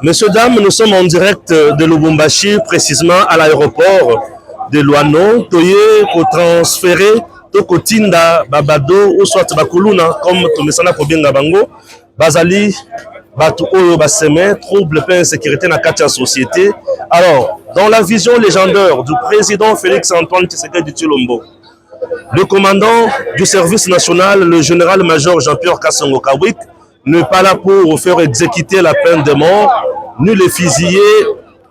Messieurs, dames, nous sommes en direct de Lubumbashi, précisément à l'aéroport de Luano. Toye pour transférer Tokotinda, Babado ou soit Bakuluna, comme Tomesana Kobenga Bango, Bazali, Batu Oyo Baseme, trouble, plein insécurité dans la société. Alors, dans la vision légendaire du président Félix-Antoine Tshisekedi Tshilombo, le commandant du service national, le général-major Jean-Pierre Kassongo Kawik, n'est pas là pour faire exécuter la peine de mort, ni les fusiller,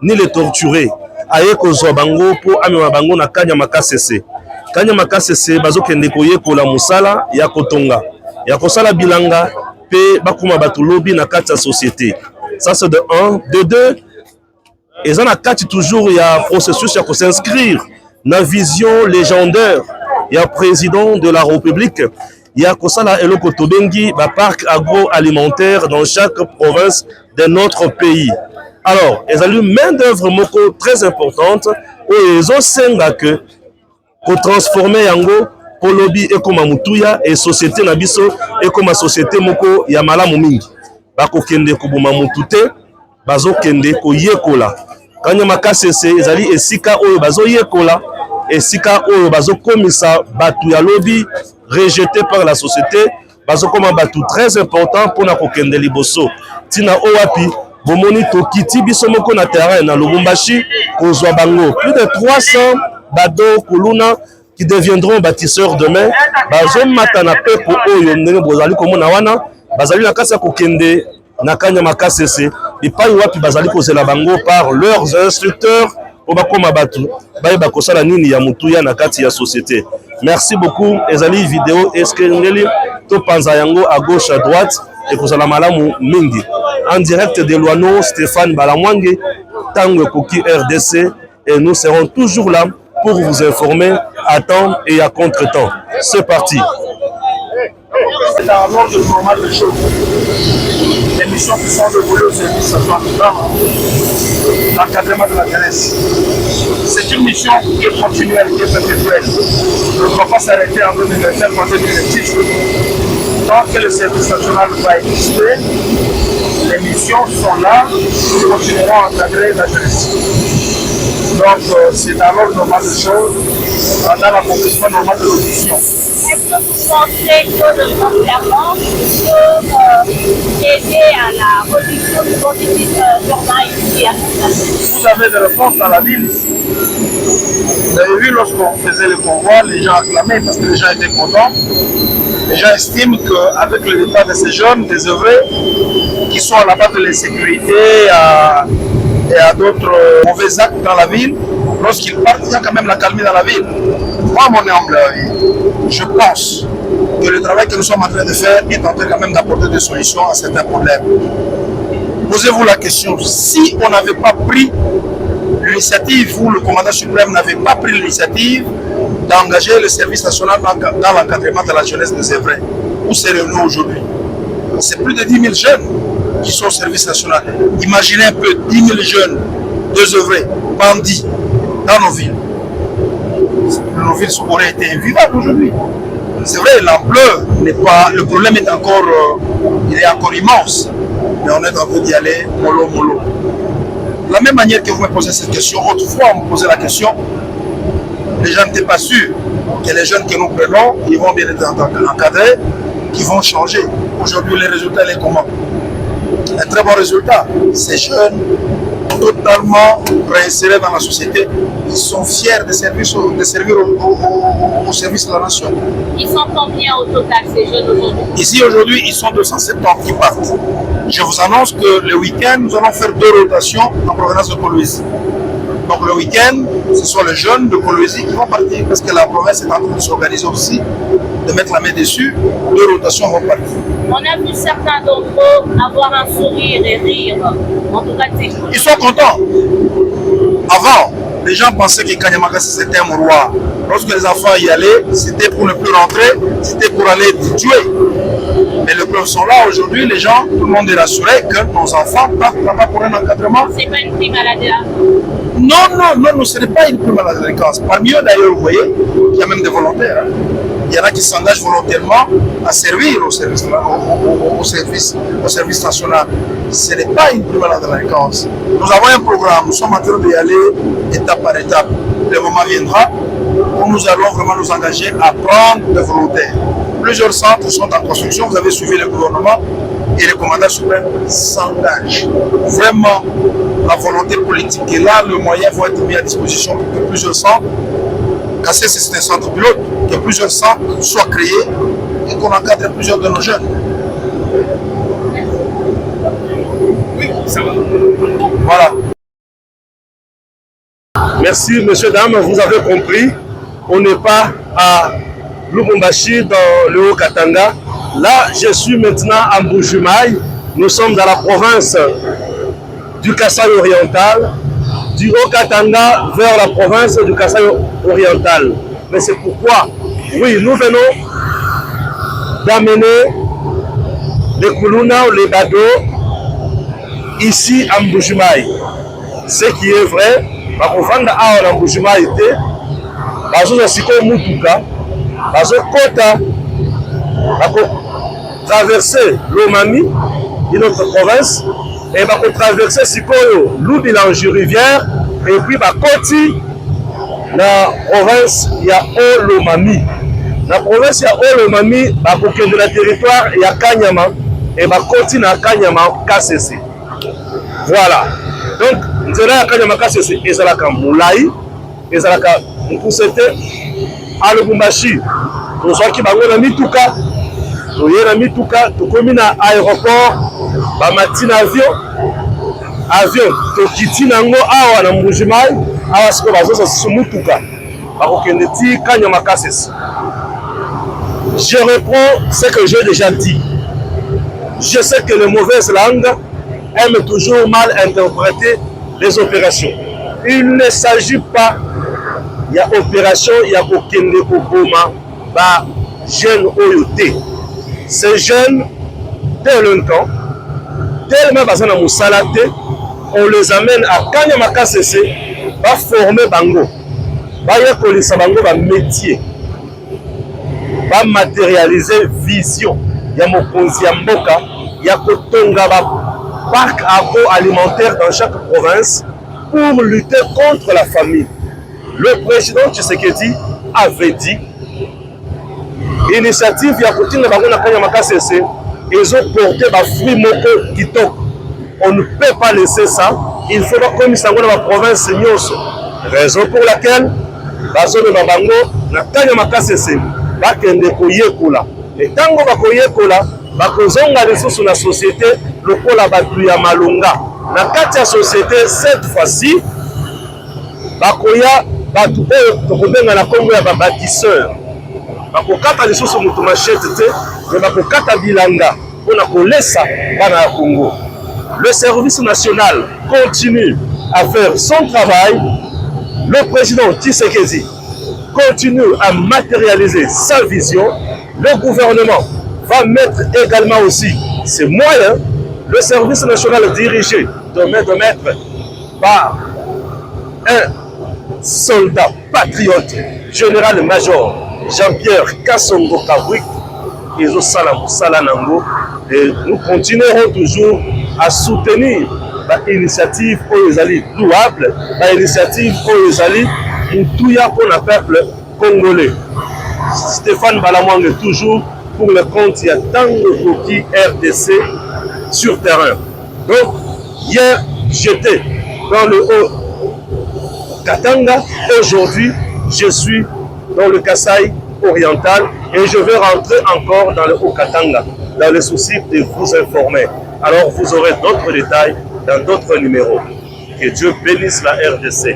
ni les torturer. Aye kozwa bango pour amema bango na Kanyamaka CC. Kanyamaka CC bazo kende koyeko la musala ya kotonga. Ya kosala bilanga pe bakuma batulobi na kati ya société. Ça c'est de 1, de 2. Et ça na kati toujours ya processus ya ko s'inscrire na vision légendaire ya président de la République. Il y a Kosala Eloko Tobengi, un parc agroalimentaire dans chaque province de notre pays. Alors, ils ont une main-d'œuvre très importante où ils ont senga que pour transformer Yango, pour lobby et comme Mutuya et société Nabiso et comme société Moko Yamala Mumingi. Bako Kende Kubuma Mutute, Bazo Kende Ko Yekola. Kanyamaka CC, ils ont Esika Oyo Bazo Yekola, Esika Oyo Bazo Komisa Batuya Lobby, rejeté par la société, parce que comme batou très important pour na kokende liboso. Tina owapi, bomoni tokiti biso moko na terrain na Lubumbashi, kozwa bango. Plus de 300 bado kuluna qui deviendront bâtisseurs demain. Bazo matana pe ko oyo ndenge bozali komona wana, bazali na kasa kokende na Kanyamaka CC. Epai wapi bazali kozela bango par leurs instructeurs. Société. Merci beaucoup. Ezali vidéo eskeneli to panza yango à gauche à droite et kozala malamu mingi. En direct de Luano, Stéphane Balamwange, Tango Koki RDC, et nous serons toujours là pour vous informer à temps et à contre-temps. C'est parti. C'est dans l'ordre normal des choses. Les missions qui sont déroulées au service dans l'encadrement de la jeunesse. C'est une mission qui est continuelle, qui est perpétuelle. On ne va pas s'arrêter en 2029 en 2026. Tant que le service national va exister, les missions sont là et continueront à encadrer la jeunesse. Donc c'est dans l'ordre normal des choses, dans l'accomplissement normal de nos missions. Est-ce que vous pensez que le gouvernement peut aider à la réduction du processus urbain ici à Kinshasa? Vous avez des réponses dans la ville. Vous avez vu, lorsqu'on faisait le convoi, les gens acclamaient parce que les gens étaient contents. Les gens estiment qu'avec le départ de ces jeunes, des œuvrés qui sont à la base de l'insécurité et à d'autres mauvais actes dans la ville, lorsqu'ils partent, il y a quand même la calmie dans la ville. Moi, mon humble avis, je pense que le travail que nous sommes en train de faire est en train quand même d'apporter des solutions à certains problèmes. Posez-vous la question, si on n'avait pas pris l'initiative ou le commandant suprême n'avait pas pris l'initiative d'engager le service national dans l'encadrement de la jeunesse des œuvres, où serions-nous aujourd'hui? C'est plus de 10 000 jeunes qui sont au service national. Imaginez un peu 10 000 jeunes, désœuvrés, bandits, dans nos villes. Nos villes auraient été invivables aujourd'hui. C'est vrai, l'ampleur n'est pas... Le problème est encore, il est encore immense. Mais on est en train d'y aller mollo mollo. De la même manière que vous me posez cette question, autrefois on me posait la question, les gens n'étaient pas sûrs que les jeunes que nous prenons, ils vont bien être encadrés, qu'ils vont changer. Aujourd'hui, les résultats, les comment? Un très bon résultat. Ces jeunes, totalement réinsérés dans la société, ils sont fiers de servir au service de la nation. Ils sont combien au total ces jeunes aujourd'hui? Ici aujourd'hui, ils sont 270 qui partent. Je vous annonce que le week-end, nous allons faire 2 rotations en provenance de Kolwezi. Donc le week-end, ce sont les jeunes de Kolwezi qui vont partir parce que la province est en train de s'organiser aussi, de mettre la main dessus. 2 rotations vont partir. On a vu certains d'entre eux avoir un sourire et rire. En tout cas, ils sont contents. Avant, les gens pensaient que Kanyamaka c'était un roi. Lorsque les enfants y allaient, c'était pour ne plus rentrer, c'était pour aller tuer. Mais les preuves sont là aujourd'hui, les gens, tout le monde est rassuré que nos enfants partent là-bas pour un encadrement. C'est pas une prime à la délinquance? Non, ce n'est pas une prime à la délinquance. Parmi eux d'ailleurs, vous voyez, il y a même des volontaires. Hein. Il y en a qui s'engagent volontairement à servir au service national. ce n'est pas une prime à la délinquance. Nous avons un programme, nous sommes en train d'y aller étape par étape. Le moment viendra où nous allons vraiment nous engager à prendre des volontaires. Plusieurs centres sont en construction, vous avez suivi le gouvernement et le commandant suprême s'engage. Vraiment, la volonté politique est là, le moyen va être mis à disposition pour que plusieurs centres, Kassé c'est un centre pilote, que plusieurs centres soient créés et qu'on encadre plusieurs de nos jeunes. Oui, ça va. Voilà. Merci, messieurs, dames, vous avez compris. On n'est pas à Lubumbashi, dans le Haut-Katanga. Là, je suis maintenant à Mbujimayi. Nous sommes dans la province du Kasaï oriental, du Haut-Katanga vers la province du Kasaï oriental. Mais c'est pourquoi, oui, nous venons d'amener les Kuluna ou les Bado ici à Mbujimayi. Ce qui est vrai, bakofanda awa na Mbujimayi te, bazo sikoyo mutuka, bazo kota, bako traverser l'Omami, notre province, et bako traverser sikoyo Lubilangi rivière, et puis bakoti na province ya Olomami. Na province ya Olomami, bako kende na territoire ya Kanyama, et bakoti na Kanyama KCC. Voilà. Donc, nzela ya Kanyama KCC ezalaka mulayi, ezalaka mkusete à Lubumbashi. Tozwaki bango na mituka, toye na mituka, tokomi na aéroport, bamati na avion, tokiti nango awa na Mbujimayi, awa siko bazosa siso mutuka, bakokende ti Kanyama KCC. Je reprends ce que j'ai déjà dit. Je sais que les mauvaises langues aiment toujours mal interpréter les opérations. Il ne s'agit pas, il y a opération, il y a Kokende Kokoma, bah, jeunes Oyote. Ces jeunes délinquants, tellement basés dans Moussalate, on les amène à Kanyama KCC, va former Bango, va y avoir Bango, va métier, va matérialiser vision. Il y a Mokonzi Mboka, il y a Kotonga, parc agroalimentaire dans chaque province pour lutter contre la famine. Le président Tshisekedi avait dit initiative ya kotinga bango na Kanyama KCC, ils ont porté ba fruit moko kitoko. On ne peut pas laisser ça, il faut pas comme ça dans la province nyonso. Raison pour laquelle bazone na bango na Kanyama KCC bakende koyekola. Et tango bakoyekola bakozonga lisusu na société lokola batu ya malonga. Na kati ya société cette fois-ci bakoya batu oyo tokobenga na Kongo ya babâtisseur. Bakokata lisusu mutu machete te, mais bakokata bilanga pona kolesa bana ya Congo. Le service national continue à faire son travail. Le président Tshisekedi continue à matérialiser sa vision. Le gouvernement va mettre également aussi ses moyens. Le service national dirigé de mettre par un soldat patriote, général-major Jean-Pierre Kassongo Kabwik, et nous continuerons toujours à soutenir l'initiative Oyezali louable, l'initiative Oyezali Moutuya pour le peuple congolais. Stéphane Balamwang toujours pour le compte, il y a tant de coquilles RDC sur terrain. Donc, hier, j'étais dans le Haut-Katanga. Aujourd'hui, je suis dans le Kasaï oriental et je vais rentrer encore dans le Haut-Katanga, dans le souci de vous informer. Alors, vous aurez d'autres détails dans d'autres numéros. Que Dieu bénisse la RDC.